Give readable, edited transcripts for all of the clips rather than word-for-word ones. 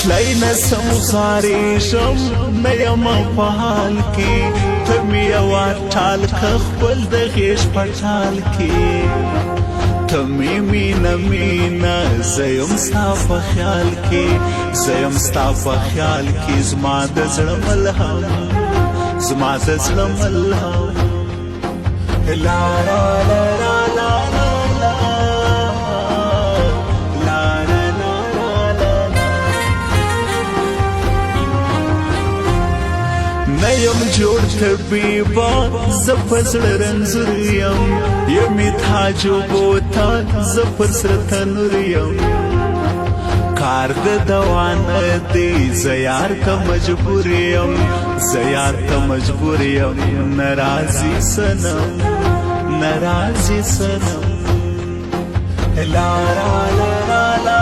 تلای نسم غاریشم نیم په حال کې ته مې یوه ټال که خپل د غیږ په ټال کې ته مې مینه زه یم ستا په خیال کې زه یم ستا په خیال کې زما د زړه ملهم زما د زړه ملهم لا لا لا لا لا یم جوړ طبیبا زه په زړه رنځور یم یمې تعجبو ته زه پر سره تنور یم کار د دوا نه دی زه یار ته مجبور یم زه یار ته مجبور یم ناراضي صنم ناراضي صنم لا لا لا لا لا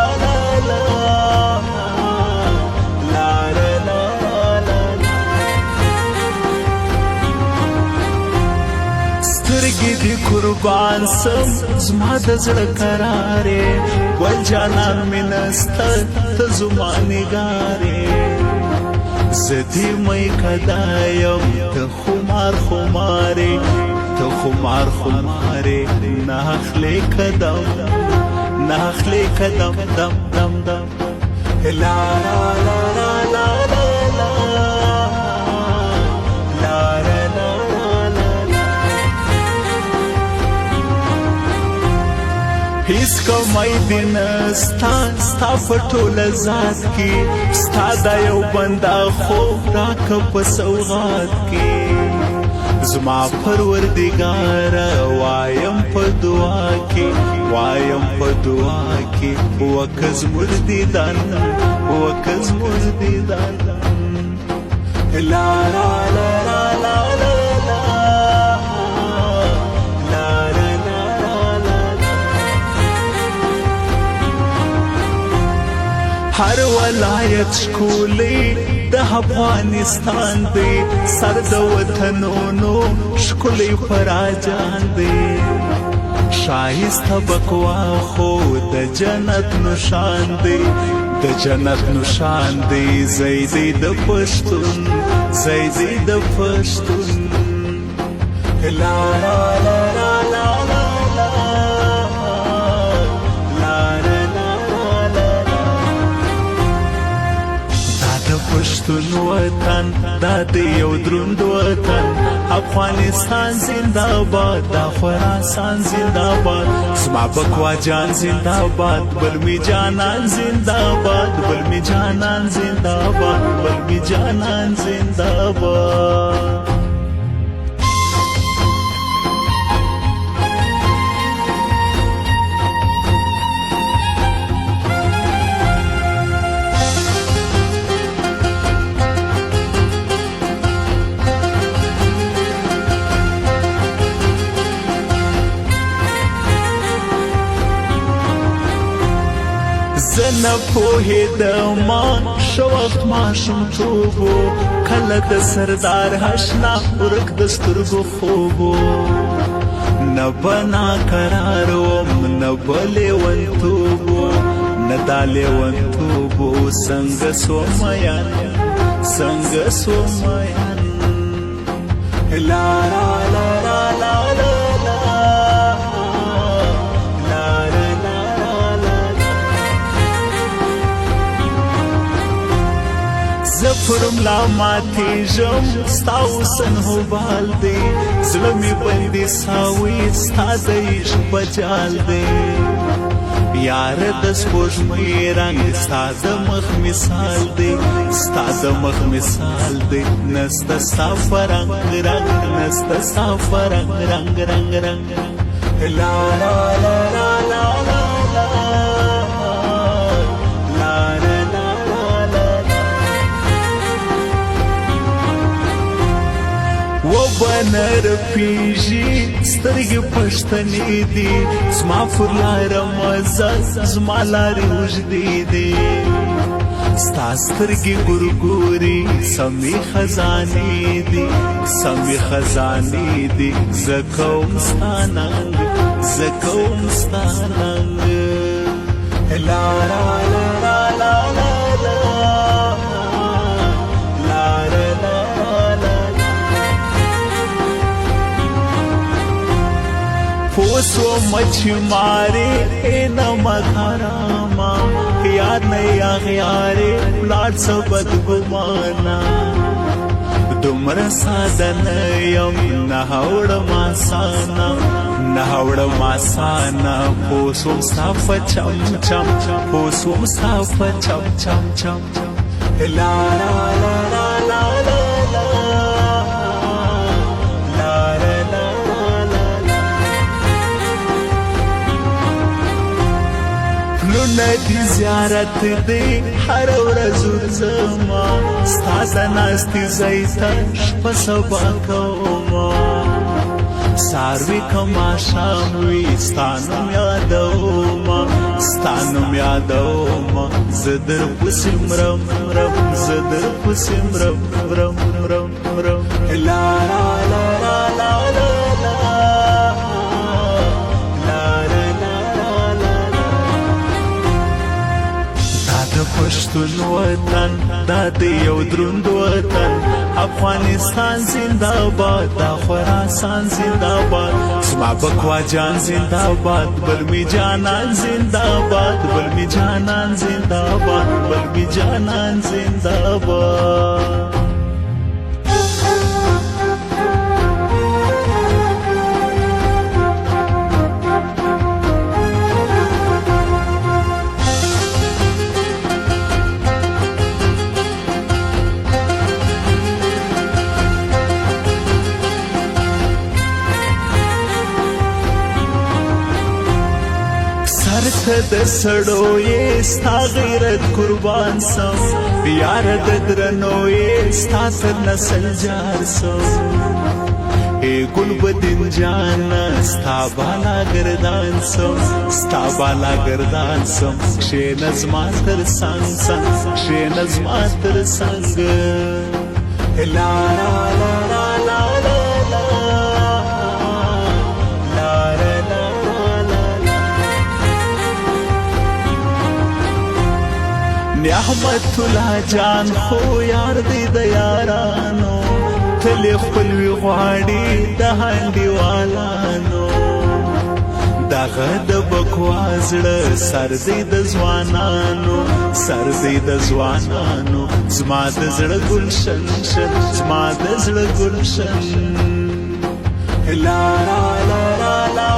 سترګې دې قربان سم زما د زړه قرارې ګل جانان مې نسته ته زما نګارې زه دې میکده یم ته خمار خمارې ته خمار خمارې نه اخلې قدم نه اخلې قدم دم دم دم لا لا لا لا لا هیڅ کمای دی نستا ستا په ټوله ذات کې ستا دا یو بنده خو راکه په سوغات کې زما پروردګاره وایم په دعا کې وایم په دعا کې وکه زموږ دیدن وکه زموږ دیدن لا لا لا لا لا هر ولایت شکولی د افغانستان دی سر د وطنونو شکولی پراجان دی شایسته بقوا خو د جنت نشان دی د جنت نشان دی زیدی د پښتون زیدی د پښتون لا لا لا لا لا پښتون وطن دا د یو دروند وطن افغانستان زنده باد دا خراسان زنده باد زما بقوا جان زنده باد بلمی جانان زنده باد بلمی جانان زنده باد بلمی جانان زنده باد زه نه پوهېدم ښه وخت ماشومتوب و کله د سردار اشنا ورک د سترګو خوب و نه به ناقرار وم نه به لیونتوب و نه دا لیونتوب و څنګه سوم میین څنګه سوم میین لا لا لا لا لا زفرم لا ماتیږم ستا حسن هوبال دی زړه مې بندي ساوي ستا د عشق په جال دی یار د سپوږمۍ رنګ ستا د مخ مثال دی ستا د مخ مثال دی نسته ستا په رنګ رنګ نسته ستا په رنګ رنګ رنګ رنګ لا لا لا لا لا بنر پیږي سترګې پښتنې دي زما پر لاره مزه زما لارې اوږدې دي ستا سترګې ګورګوري سمې خزانې دي سمې خزانې دي زه کوم ستا ننګ زه کوم ستا ننګ لا لا لا لا لا لا پوسو مچ مارے نما غراما یار نه اغیارې لاړ څه بدګمانه دومره ساده نه یم نه هوړم آسانه نه هوړم آسانه پوسوم ستا په چم چم پوسوم ستا په چم چم چم لا لا لا لا لا ندی زیارت دی هر ورځ ورځما ستا د ناستې ځای ته شپه سبا کوما ساروي که ماښام وي ستا نوم یادوما ستا نوم یادوما زه درپسې مرم مرم زه درپسې مرم مرم مرم مرم لا لا لا لا لا پښتون وطن دا د یو دروند وطن افغانستان زنده باد دا خراسان زنده باد زما بکوا جان زنده باد بل می جانان زنده باد بل می جانان زنده باد بل می جانان زنده باد ته د سړو یې ستا غیرت قربان سم یار د درنو یې ستا تر نسل جار سم ای ګلبدین جانا ستا بالا گردان سم ستا بالا گردان سم کښېنه زما تر څنګ څنګ کښېنه زما تر څنګ لا لا لا لا لا نعمت الله جان خو یار دی د یارانو تل خپلوي غواړي د هنډیوالانو دغه د بکوا زړه سر دی د ځوانانو سر دی د ځوانانو زما د زړه ګلشن شن زما د زړه ګلشن لا لا لا لا لا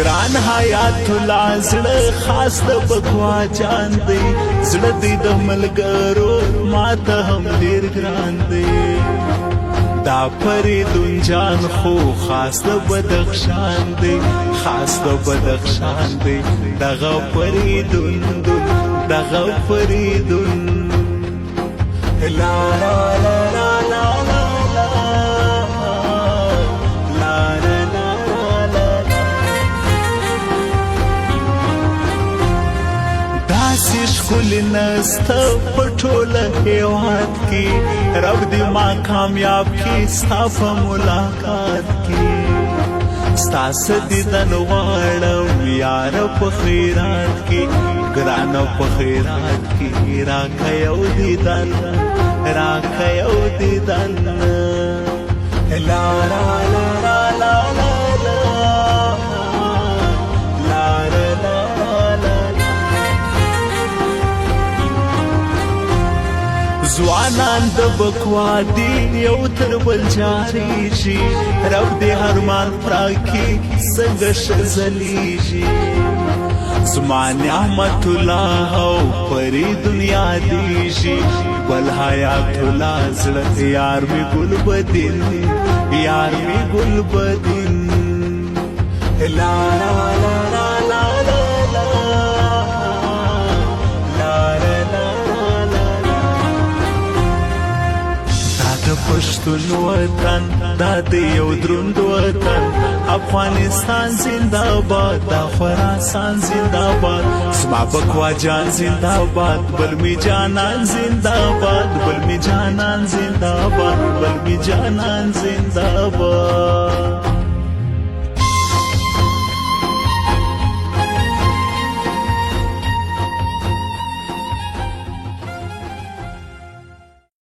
ګران حیات الله زړه خاص د بکوا جان دی زړه دی د ملګرو ماته هم ډېر ګران دی دا فریدون جان خو خاص د بدخشان دی خاص د بدخشان دی دغه فریدون دغه فریدون لا لا لا لا لا ښکل نسته په ټوله هېواد کې رب دې ما کامیاب کړي ستا په ملاقات کې ستاسو دیدن غواړم یاره په خیرات کې ګرانه په خیرات کې راکه یو دیدن راکه یو دیدن لا لا لا لا لا ځوانان د بکوا دي یو تر بل جاریږي رب دې هرمان پراکي څنګه شزلیږي زما نعمت الله او فریدون یادیږي بل حیات الله زړه یار می ګل بدین یار می ګل بدین لا لا لا لا لا پښتون وطن دا د یو دروند وطن افغانستان زنده باد دا خراسان زنده باد زما بکوا جان زنده باد بل می جانان زنده باد بل می جانان زنده باد بل می جانان زنده باد